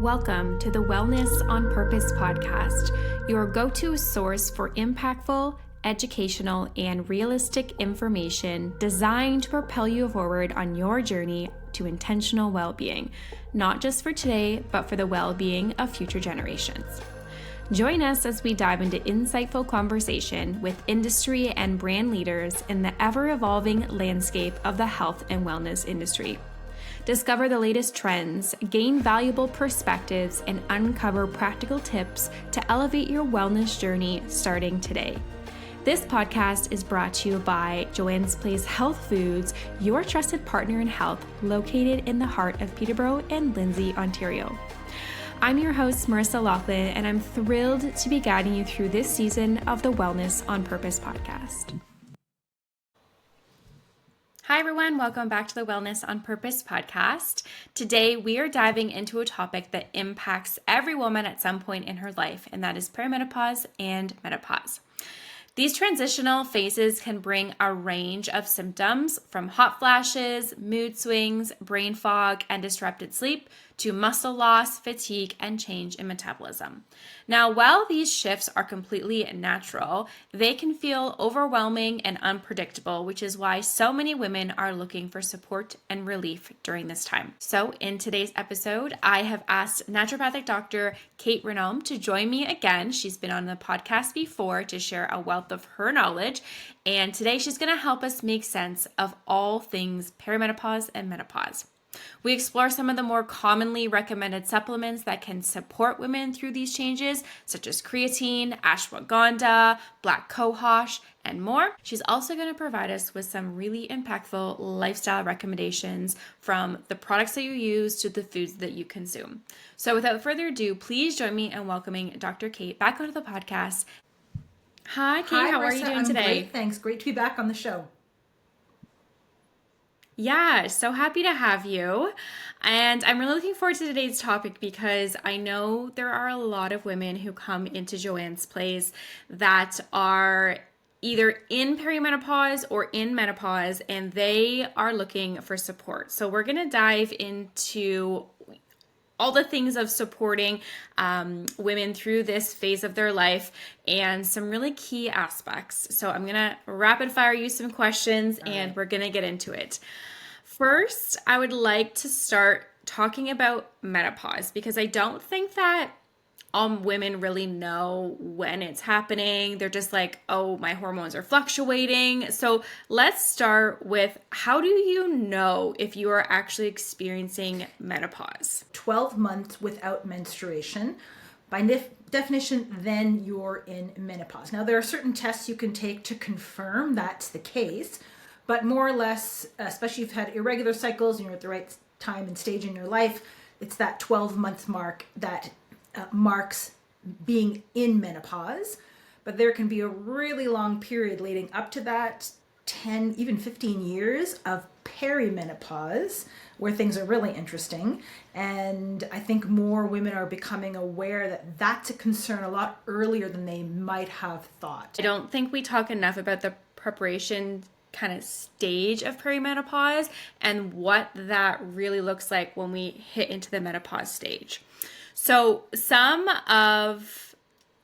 Welcome to the Wellness on Purpose podcast, your go-to source for impactful, educational, and realistic information designed to propel you forward on your journey to intentional well-being, not just for today, but for the well-being of future generations. Join us as we dive into insightful conversation with industry and brand leaders in the ever-evolving landscape of the health and wellness industry. Discover the latest trends, gain valuable perspectives, and uncover practical tips to elevate your wellness journey starting today. This podcast is brought to you by Joanne's Place Health Foods, your trusted partner in health, located in the heart of Peterborough and Lindsay, Ontario. I'm your host, Marissa Laughlin, and I'm thrilled to be guiding you through this season of the Wellness on Purpose podcast. Hi, everyone. Welcome back to the Wellness on Purpose podcast. Today, we are diving into a topic that impacts every woman at some point in her life, and that is perimenopause and menopause. These transitional phases can bring a range of symptoms from hot flashes, mood swings, brain fog, and disrupted sleep to muscle loss, fatigue, and change in metabolism. Now, while these shifts are completely natural, they can feel overwhelming and unpredictable, which is why so many women are looking for support and relief during this time. So in today's episode, I have asked Naturopathic Doctor Kate Rheaume to join me again. She's been on the podcast before to share a wealth of her knowledge, and today she's going to help us make sense of all things perimenopause and menopause. We explore some of the more commonly recommended supplements that can support women through these changes, such as creatine, ashwagandha, black cohosh, and more. She's also going to provide us with some really impactful lifestyle recommendations from the products that you use to the foods that you consume. So without further ado, please join me in welcoming Dr. Kate back onto the podcast. Hi, Kate. How are you doing today? Great, thanks. Great to be back on the show. Yeah, so happy to have you. And I'm really looking forward to today's topic because I know there are a lot of women who come into Joanne's Place that are either in perimenopause or in menopause, and they are looking for support. So we're going to dive into all the things of supporting women through this phase of their life and some really key aspects. So I'm going to rapid fire you some questions and we're going to get into it. First, I would like to start talking about menopause because I don't think that women really know when it's happening. They're just like, oh, my hormones are fluctuating. So let's start with, how do you know if you are actually experiencing menopause? 12 months without menstruation. By definition, then you're in menopause. Now, there are certain tests you can take to confirm that's the case, but more or less, especially if you've had irregular cycles and you're at the right time and stage in your life, it's that 12-month mark that marks being in menopause. But there can be a really long period leading up to that, 10, even 15 years of perimenopause, where things are really interesting. And I think more women are becoming aware that that's a concern a lot earlier than they might have thought. I don't think we talk enough about the preparation kind of stage of perimenopause and what that really looks like when we hit into the menopause stage. So some of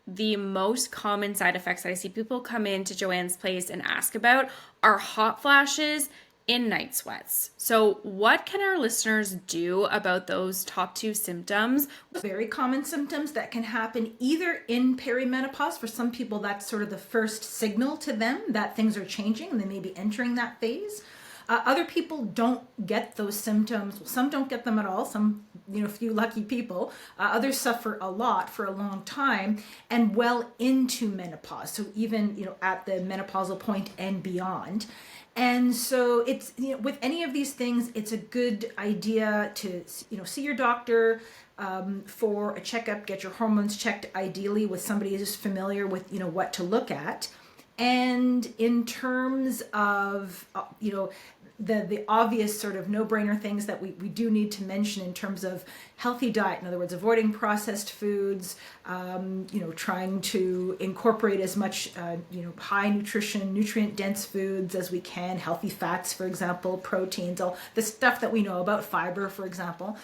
the most common side effects that I see people come into Joanne's Place and ask about are hot flashes in night sweats. So what can our listeners do about those top two symptoms? Very common symptoms that can happen either in perimenopause. For some people, that's sort of the first signal to them that things are changing and they may be entering that phase. Other people don't get those symptoms. Some don't get them at all. Some, few lucky people. Others suffer a lot for a long time and well into menopause. So even, at the menopausal point and beyond. And so it's, with any of these things, it's a good idea to, see your doctor for a checkup, get your hormones checked, ideally with somebody who's familiar with, what to look at. And in terms of, the obvious sort of no-brainer things that we do need to mention in terms of healthy diet, in other words, avoiding processed foods, trying to incorporate as much, high nutrition, nutrient-dense foods as we can, healthy fats, for example, proteins, all the stuff that we know about, fiber, for example.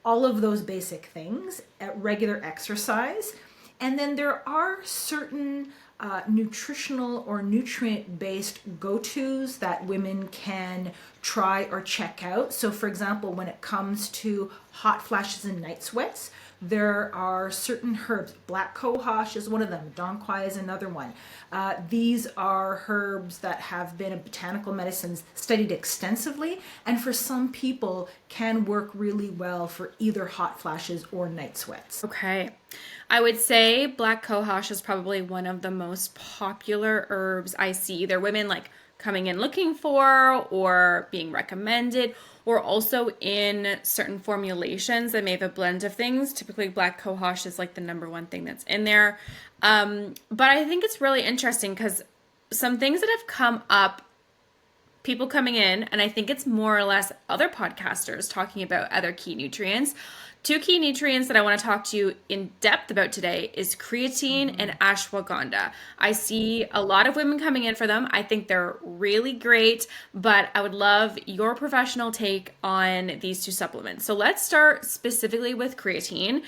all of those basic things at regular exercise. And then there are certain nutritional or nutrient-based go-tos that women can try or check out. So for example, when it comes to hot flashes and night sweats, there are certain herbs. Black cohosh is one of them. Dong quai is another one. These are herbs that have been in botanical medicines studied extensively, and for some people can work really well for either hot flashes or night sweats. Okay. I would say black cohosh is probably one of the most popular herbs I see either women like coming in looking for or being recommended, or also in certain formulations that may have a blend of things. Typically black cohosh is like the number one thing that's in there. But I think it's really interesting because some things that have come up, people coming in, and I think it's more or less other podcasters talking about other key nutrients. Two key nutrients that I want to talk to you in depth about today is creatine and ashwagandha. I see a lot of women coming in for them. I think they're really great, but I would love your professional take on these two supplements. So let's start specifically with creatine.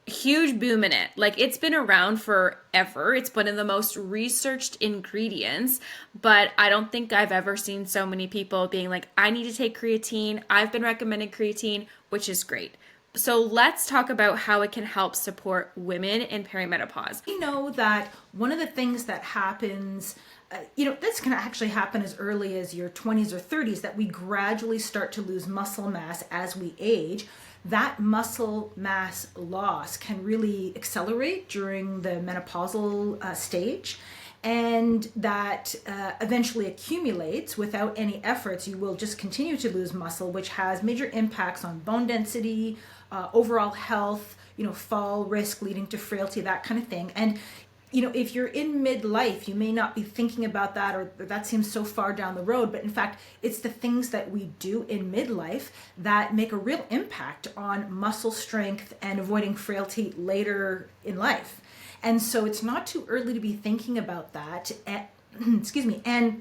Huge boom in it. Like, it's been around forever. It's one of the most researched ingredients, but I don't think I've ever seen so many people being like, I need to take creatine. I've been recommended creatine, which is great. So let's talk about how it can help support women in perimenopause. We know that one of the things that happens, this can actually happen as early as your 20s or 30s, that we gradually start to lose muscle mass as we age. That muscle mass loss can really accelerate during the menopausal stage, and that eventually accumulates without any efforts. You will just continue to lose muscle, which has major impacts on bone density, overall health, fall risk leading to frailty, that kind of thing. And if you're in midlife, you may not be thinking about that, or that seems so far down the road. But in fact, it's the things that we do in midlife that make a real impact on muscle strength and avoiding frailty later in life. And so it's not too early to be thinking about that. Excuse me. And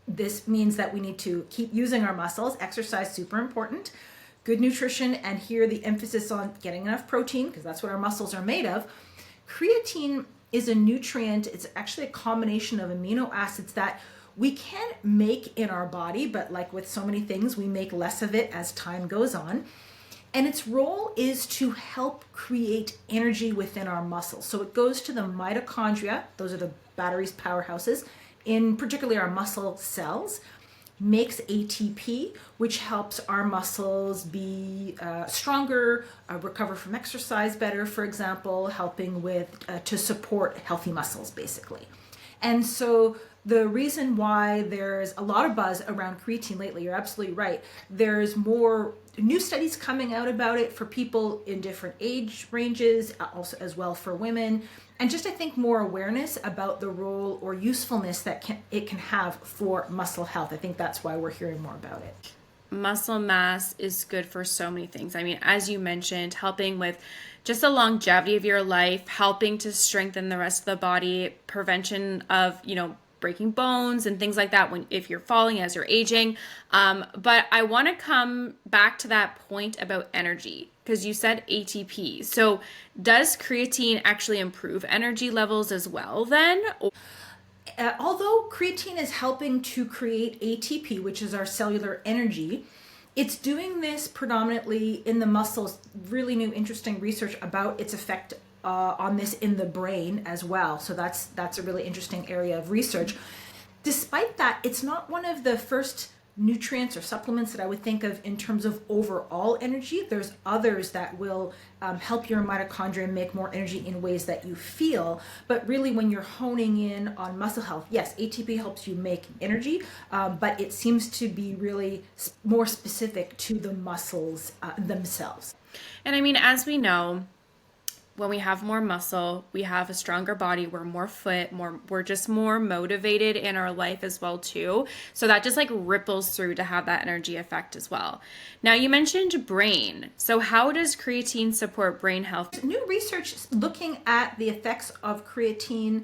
this means that we need to keep using our muscles. Exercise, super important. Good nutrition, and here the emphasis on getting enough protein, because that's what our muscles are made of. Creatine is a nutrient. It's actually a combination of amino acids that we can make in our body, but like with so many things, we make less of it as time goes on. And its role is to help create energy within our muscles. So it goes to the mitochondria, those are the batteries, powerhouses, in particularly our muscle cells, makes ATP, which helps our muscles be stronger, recover from exercise better, for example, helping with to support healthy muscles, basically. And so the reason why there's a lot of buzz around creatine lately, you're absolutely right. There's more new studies coming out about it for people in different age ranges, also as well for women. And just, I think, more awareness about the role or usefulness that it can have for muscle health. I think that's why we're hearing more about it. Muscle mass is good for so many things. I mean, as you mentioned, helping with just the longevity of your life, helping to strengthen the rest of the body, prevention of, breaking bones and things like that if you're falling as you're aging. But I want to come back to that point about energy, because you said ATP. So does creatine actually improve energy levels as well then? Although creatine is helping to create ATP, which is our cellular energy, it's doing this predominantly in the muscles. Really new, interesting research about its effect on this in the brain as well. So that's a really interesting area of research. Despite that, it's not one of the first nutrients or supplements that I would think of in terms of overall energy. There's others that will help your mitochondria make more energy in ways that you feel. But really, when you're honing in on muscle health, yes, ATP helps you make energy, but it seems to be really more specific to the muscles themselves. And I mean, as we know, when we have more muscle, we have a stronger body, we're more fit, we're just more motivated in our life as well too. So that just like ripples through to have that energy effect as well. Now you mentioned brain. So how does creatine support brain health? New research looking at the effects of creatine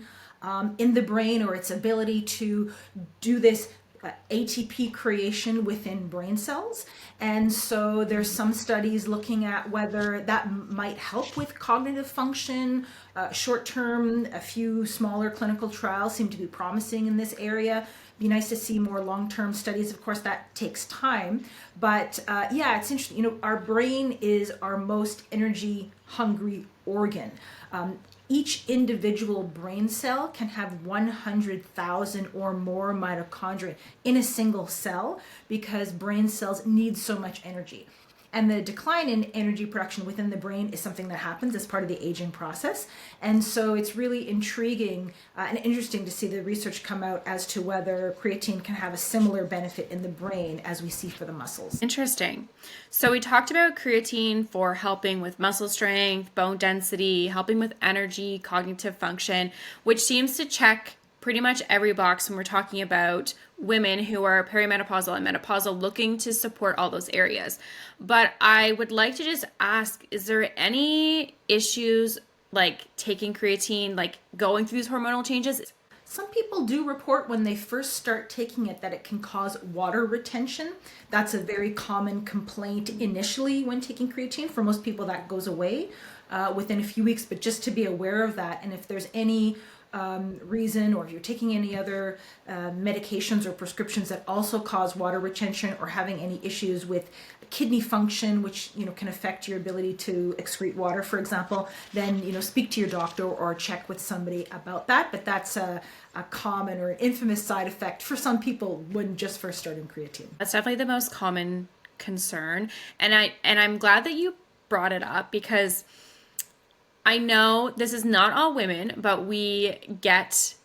in the brain, or its ability to do this ATP creation within brain cells. And so there's some studies looking at whether that might help with cognitive function. Short term, a few smaller clinical trials seem to be promising in this area. Be nice to see more long-term studies. Of course, that takes time. But yeah, it's interesting. Our brain is our most energy hungry organ. Each individual brain cell can have 100,000 or more mitochondria in a single cell because brain cells need so much energy. And the decline in energy production within the brain is something that happens as part of the aging process. And so it's really intriguing and interesting to see the research come out as to whether creatine can have a similar benefit in the brain as we see for the muscles. Interesting. So we talked about creatine for helping with muscle strength, bone density, helping with energy, cognitive function, which seems to check pretty much every box when we're talking about women who are perimenopausal and menopausal, looking to support all those areas. But I would like to just ask, is there any issues like taking creatine, like going through these hormonal changes? Some people do report when they first start taking it that it can cause water retention. That's a very common complaint initially when taking creatine. For most people, that goes away within a few weeks, but just to be aware of that. And if there's any reason, or if you're taking any other medications or prescriptions that also cause water retention, or having any issues with kidney function, which can affect your ability to excrete water, for example, then speak to your doctor or check with somebody about that. But that's a common or infamous side effect for some people when just first starting creatine. That's definitely the most common concern, and I'm glad that you brought it up, because I know this is not all women, but we get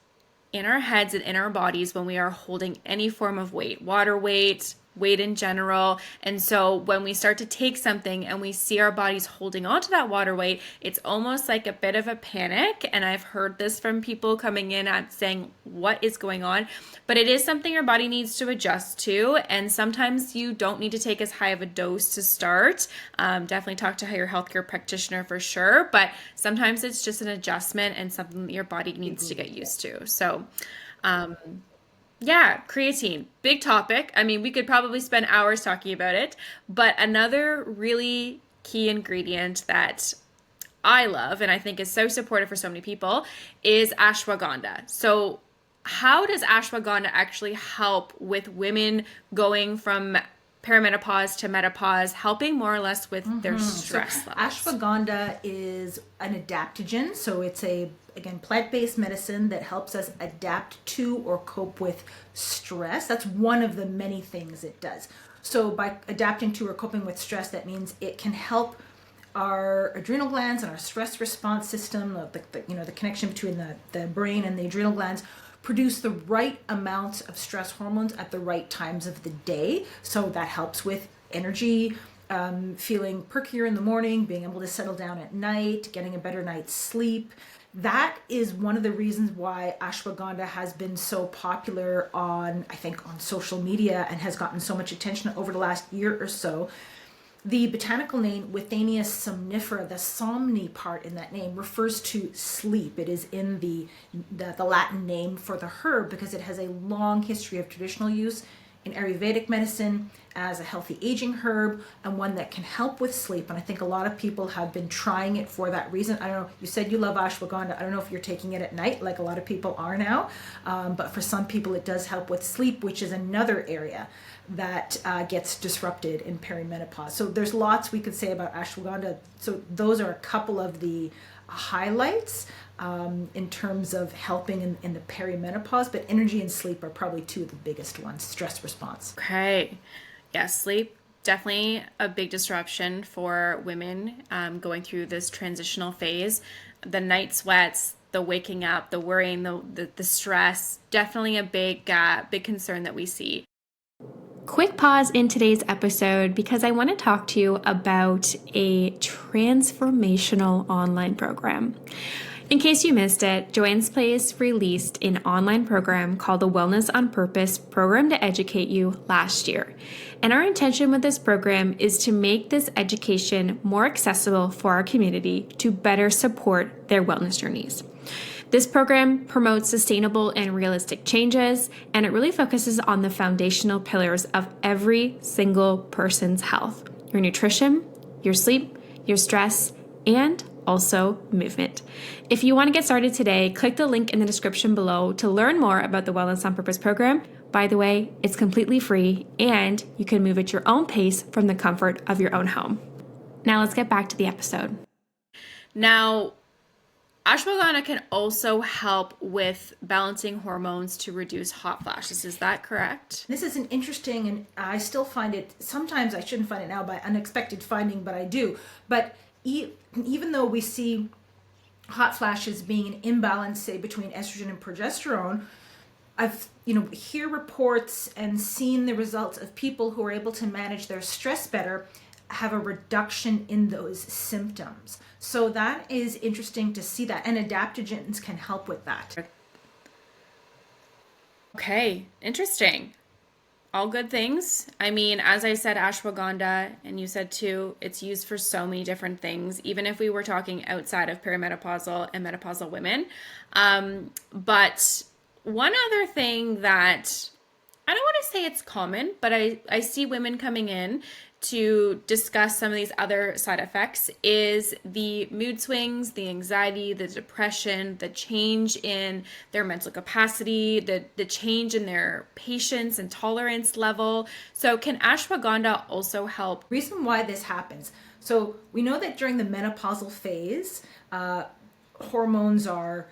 in our heads and in our bodies when we are holding any form of weight, water weight, weight in general. And so when we start to take something and we see our bodies holding on to that water weight, it's almost like a bit of a panic. And I've heard this from people coming in and saying, what is going on? But it is something your body needs to adjust to. And sometimes you don't need to take as high of a dose to start. Definitely talk to your healthcare practitioner for sure. But sometimes it's just an adjustment and something that your body needs to get used to. So, yeah, creatine, big topic. I mean, we could probably spend hours talking about it, but another really key ingredient that I love and I think is so supportive for so many people is ashwagandha. So how does ashwagandha actually help with women going from perimenopause to menopause, helping more or less with their stress levels? Ashwagandha is an adaptogen, so it's again, plant-based medicine that helps us adapt to or cope with stress. That's one of the many things it does. So by adapting to or coping with stress, that means it can help our adrenal glands and our stress response system, the connection between the brain and the adrenal glands, produce the right amounts of stress hormones at the right times of the day. So that helps with energy, feeling perkier in the morning, being able to settle down at night, getting a better night's sleep. That is one of the reasons why ashwagandha has been so popular on social media and has gotten so much attention over the last year or so. The botanical name Withania somnifera, the somni part in that name, refers to sleep. It is in the Latin name for the herb because it has a long history of traditional use in Ayurvedic medicine as a healthy aging herb and one that can help with sleep. And I think a lot of people have been trying it for that reason. I don't know, you said you love ashwagandha. I don't know if you're taking it at night like a lot of people are now, but for some people it does help with sleep, which is another area that gets disrupted in perimenopause. So there's lots we could say about ashwagandha. So those are a couple of the highlights in terms of helping in the perimenopause, but energy and sleep are probably two of the biggest ones. Stress response. Okay. Yeah, sleep, definitely a big disruption for women going through this transitional phase. The night sweats, the waking up, the worrying, the stress, definitely a big concern that we see. Quick pause in today's episode because I want to talk to you about a transformational online program. In case you missed it, Joanne's Place released an online program called the Wellness on Purpose Program to Educate You last year. And our intention with this program is to make this education more accessible for our community to better support their wellness journeys. This program promotes sustainable and realistic changes, and it really focuses on the foundational pillars of every single person's health: your nutrition, your sleep, your stress, and also movement. If you want to get started today, click the link in the description below to learn more about the Wellness on Purpose program. By the way, it's completely free, and you can move at your own pace from the comfort of your own home. Now let's get back to the episode. Now, ashwagandha can also help with balancing hormones to reduce hot flashes. Is that correct? This is an interesting, and I still find it, sometimes I shouldn't find it now by unexpected finding, but I do. But even though we see hot flashes being an imbalance, say, between estrogen and progesterone, I've hear reports and seen the results of people who are able to manage their stress better have a reduction in those symptoms. So that is interesting to see that, and adaptogens can help with that. Okay, interesting. All good things. I mean, as I said, ashwagandha, and you said too, it's used for so many different things, even if we were talking outside of perimenopausal and menopausal women. But one other thing that I don't want to say it's common, but I see women coming in to discuss some of these other side effects is the mood swings, the anxiety, the depression, the change in their mental capacity, the change in their patience and tolerance level. So can ashwagandha also help? Reason why this happens. So we know that during the menopausal phase, hormones are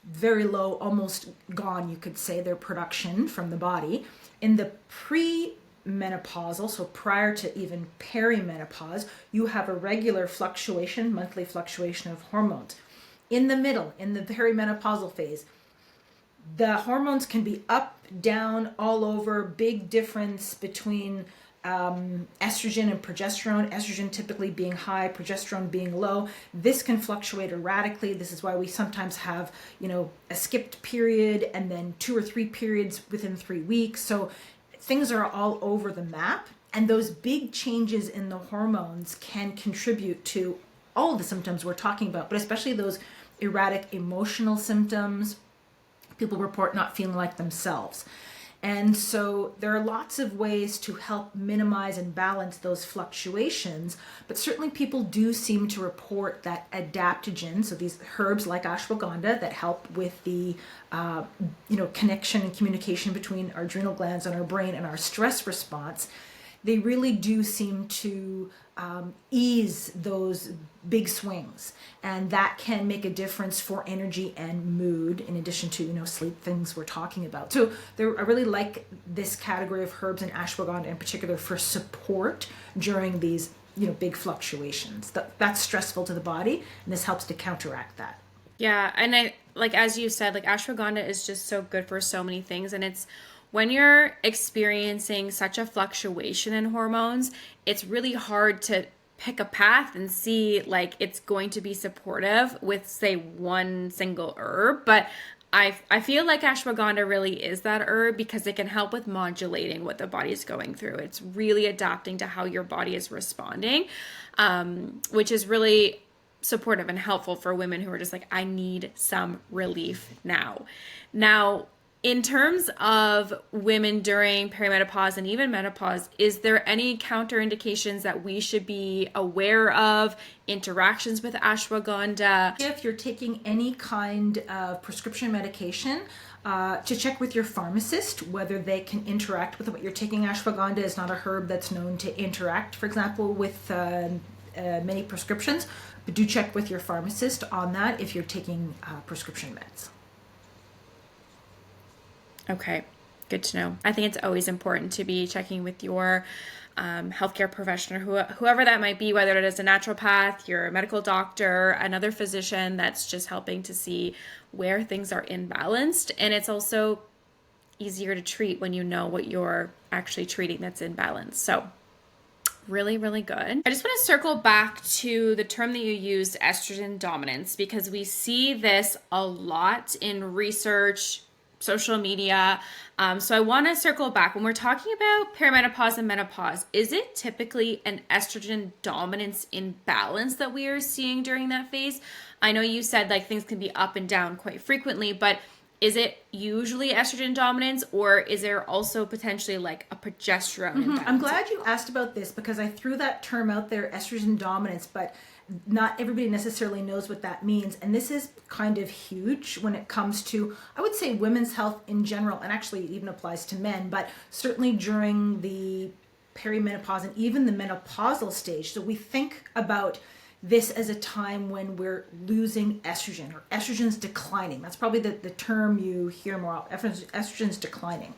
very low, almost gone, you could say, their production from the body. In the pre-menopausal, so prior to even perimenopause, you have a regular fluctuation, monthly fluctuation of hormones. In the middle, in the perimenopausal phase, the hormones can be up, down, all over, big difference between estrogen and progesterone, estrogen typically being high, progesterone being low. This can fluctuate erratically. This is why we sometimes have, a skipped period and then 2 or 3 periods within 3 weeks. So things are all over the map. And those big changes in the hormones can contribute to all of the symptoms we're talking about, but especially those erratic emotional symptoms. People report not feeling like themselves. And so there are lots of ways to help minimize and balance those fluctuations, but certainly people do seem to report that adaptogens, so these herbs like ashwagandha that help with the connection and communication between our adrenal glands and our brain and our stress response, they really do seem to ease those big swings, and that can make a difference for energy and mood, in addition to sleep, things we're talking about. So I really like this category of herbs and ashwagandha in particular for support during these big fluctuations. That's stressful to the body, and this helps to counteract that. Yeah, and I as you said, ashwagandha is just so good for so many things, and it's when you're experiencing such a fluctuation in hormones, it's really hard to pick a path and see it's going to be supportive with, say, one single herb. But I feel like ashwagandha really is that herb because it can help with modulating what the body is going through. It's really adapting to how your body is responding, which is really supportive and helpful for women who are just I need some relief now. Now, in terms of women during perimenopause and even menopause, is there any counterindications that we should be aware of, interactions with ashwagandha? If you're taking any kind of prescription medication, to check with your pharmacist whether they can interact with what you're taking. Ashwagandha is not a herb that's known to interact, for example, with many prescriptions, but do check with your pharmacist on that if you're taking prescription meds. Okay, good to know. I think it's always important to be checking with your healthcare professional, whoever that might be, whether it is a naturopath, your medical doctor, another physician that's just helping to see where things are imbalanced. And it's also easier to treat when you know what you're actually treating that's imbalanced. So really, really good. I just want to circle back to the term that you used, estrogen dominance, because we see this a lot in research social media. So I want to circle back. When we're talking about perimenopause and menopause, is it typically an estrogen dominance imbalance that we are seeing during that phase? I know you said like things can be up and down quite frequently, but is it usually estrogen dominance, or is there also potentially like a progesterone imbalance? I'm glad you asked about this because I threw that term out there, estrogen dominance, but not everybody necessarily knows what that means. And this is kind of huge when it comes to, I would say, women's health in general, and actually it even applies to men, but certainly during the perimenopause and even the menopausal stage. So we think about this as a time when we're losing estrogen, or estrogen's declining. That's probably the term you hear more often, estrogen's declining,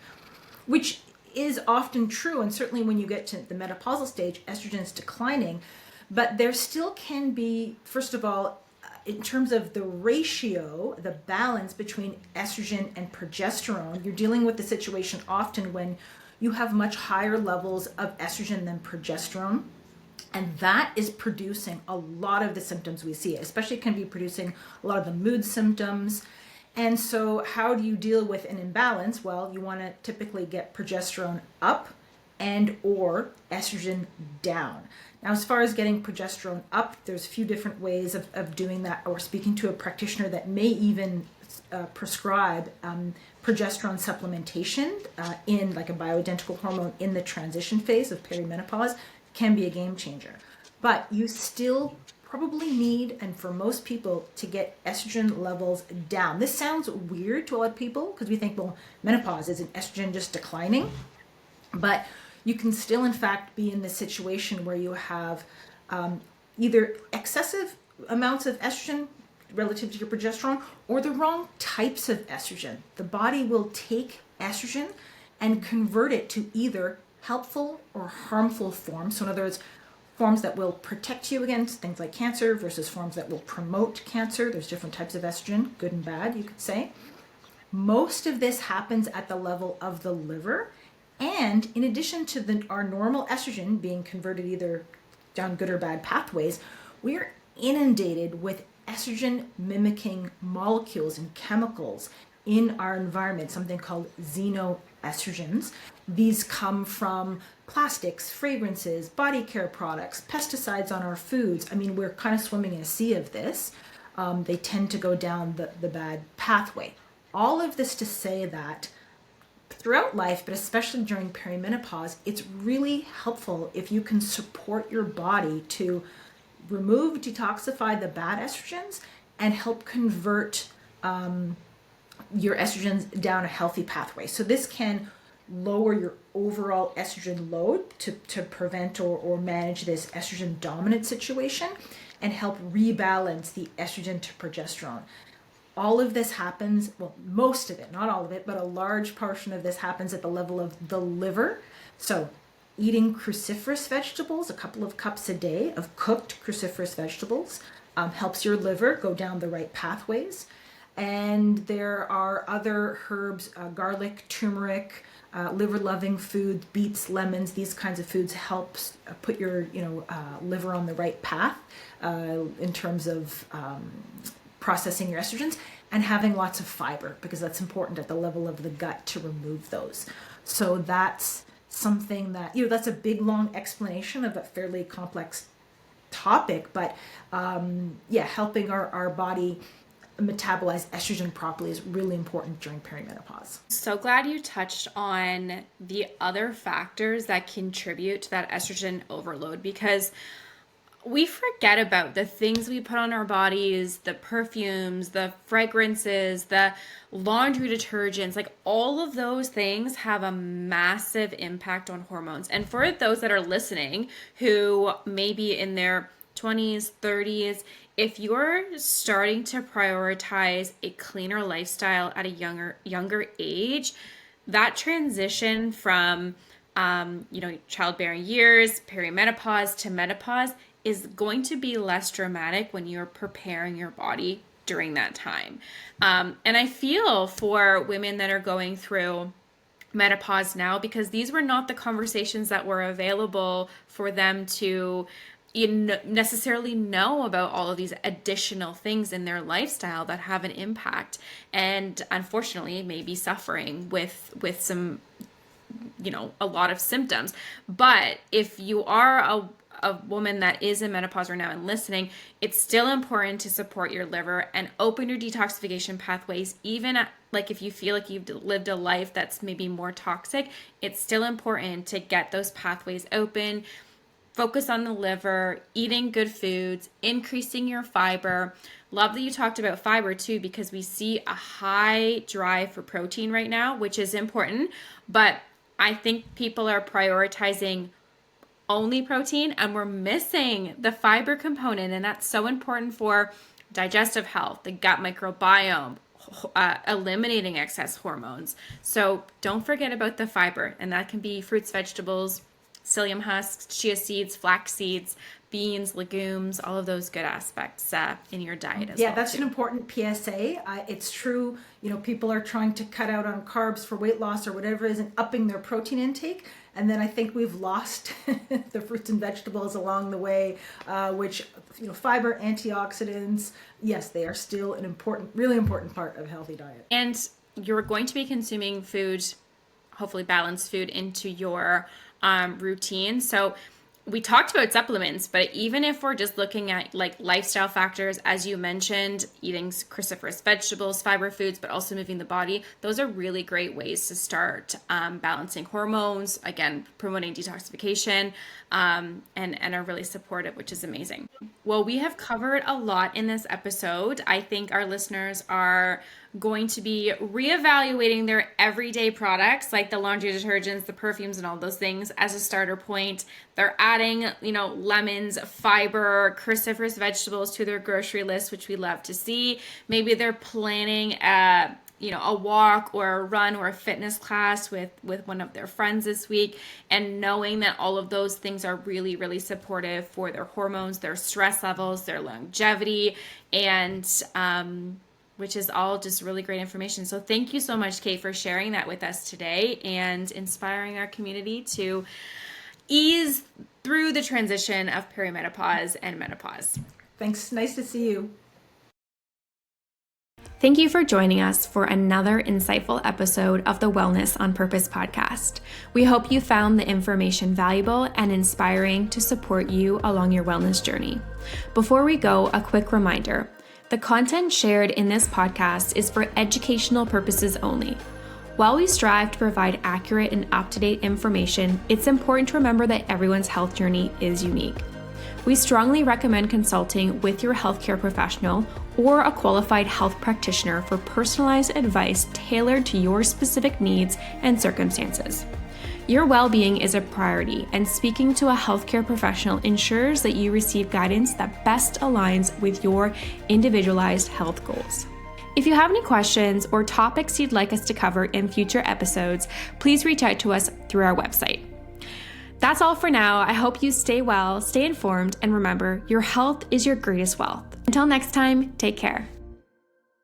which is often true. And certainly when you get to the menopausal stage, estrogen's declining. But there still can be, first of all, in terms of the ratio, the balance between estrogen and progesterone, you're dealing with the situation often when you have much higher levels of estrogen than progesterone. And that is producing a lot of the symptoms we see, especially can be producing a lot of the mood symptoms. And so how do you deal with an imbalance? Well, you want to typically get progesterone up and or estrogen down. Now, as far as getting progesterone up, there's a few different ways of doing that, or speaking to a practitioner that may even prescribe progesterone supplementation in like a bioidentical hormone in the transition phase of perimenopause can be a game changer. But you still probably need, and for most people, to get estrogen levels down. This sounds weird to a lot of people because we think, well, menopause, isn't estrogen just declining? But you can still, in fact, be in this situation where you have either excessive amounts of estrogen relative to your progesterone or the wrong types of estrogen. The body will take estrogen and convert it to either helpful or harmful forms. So in other words, forms that will protect you against things like cancer versus forms that will promote cancer. There's different types of estrogen, good and bad, you could say. Most of this happens at the level of the liver. And in addition to our normal estrogen being converted either down good or bad pathways, we are inundated with estrogen mimicking molecules and chemicals in our environment, something called xenoestrogens. These come from plastics, fragrances, body care products, pesticides on our foods. I mean, we're kind of swimming in a sea of this. They tend to go down the bad pathway. All of this to say that throughout life, but especially during perimenopause, it's really helpful if you can support your body to remove, detoxify the bad estrogens and help convert your estrogens down a healthy pathway. So this can lower your overall estrogen load to prevent or manage this estrogen dominant situation and help rebalance the estrogen to progesterone. All of this happens, well, most of it, not all of it, but a large portion of this happens at the level of the liver. So eating cruciferous vegetables, a couple of cups a day of cooked cruciferous vegetables, helps your liver go down the right pathways. And there are other herbs, garlic, turmeric, liver-loving foods, beets, lemons, these kinds of foods helps put your liver on the right path in terms of processing your estrogens, and having lots of fiber, because that's important at the level of the gut to remove those. So that's something that, that's a big, long explanation of a fairly complex topic, but helping our body metabolize estrogen properly is really important during perimenopause. So glad you touched on the other factors that contribute to that estrogen overload, because we forget about the things we put on our bodies, the perfumes, the fragrances, the laundry detergents, like all of those things have a massive impact on hormones. And for those that are listening who may be in their 20s, 30s, if you're starting to prioritize a cleaner lifestyle at a younger age, that transition from childbearing years, perimenopause to menopause is going to be less dramatic when you're preparing your body during that time. And I feel for women that are going through menopause now, because these were not the conversations that were available for them to necessarily know about all of these additional things in their lifestyle that have an impact, and unfortunately may be suffering with some, a lot of symptoms. But if you are a woman that is in menopause right now and listening, it's still important to support your liver and open your detoxification pathways. Even like if you feel like you've lived a life that's maybe more toxic, it's still important to get those pathways open. Focus on the liver, eating good foods, increasing your fiber. Love that you talked about fiber too, because we see a high drive for protein right now, which is important. But I think people are prioritizing only protein and we're missing the fiber component. And that's so important for digestive health, the gut microbiome, eliminating excess hormones. So don't forget about the fiber, and that can be fruits, vegetables, psyllium husks, chia seeds, flax seeds, beans, legumes, all of those good aspects in your diet as well. Yeah, that's an important PSA. It's true, people are trying to cut out on carbs for weight loss or whatever it is and upping their protein intake. And then I think we've lost the fruits and vegetables along the way, which, fiber, antioxidants, yes, they are still an important, really important part of a healthy diet. And you're going to be consuming food, hopefully balanced food, into your routine. So we talked about supplements, but even if we're just looking at like lifestyle factors, as you mentioned, eating cruciferous vegetables, fiber foods, but also moving the body, those are really great ways to start balancing hormones, again, promoting detoxification, and are really supportive, which is amazing. Well, we have covered a lot in this episode. I think our listeners are going to be reevaluating their everyday products like the laundry detergents, the perfumes, and all those things as a starter point. They're adding, lemons, fiber, cruciferous vegetables to their grocery list, which we love to see. Maybe they're planning a walk or a run or a fitness class with one of their friends this week, and knowing that all of those things are really, really supportive for their hormones, their stress levels, their longevity, and which is all just really great information. So thank you so much, Kate, for sharing that with us today and inspiring our community to ease through the transition of perimenopause and menopause. Thanks. Nice to see you. Thank you for joining us for another insightful episode of the Wellness on Purpose podcast. We hope you found the information valuable and inspiring to support you along your wellness journey. Before we go, a quick reminder. The content shared in this podcast is for educational purposes only. While we strive to provide accurate and up-to-date information, it's important to remember that everyone's health journey is unique. We strongly recommend consulting with your healthcare professional or a qualified health practitioner for personalized advice tailored to your specific needs and circumstances. Your well-being is a priority, and speaking to a healthcare professional ensures that you receive guidance that best aligns with your individualized health goals. If you have any questions or topics you'd like us to cover in future episodes, please reach out to us through our website. That's all for now. I hope you stay well, stay informed, and remember, your health is your greatest wealth. Until next time, take care.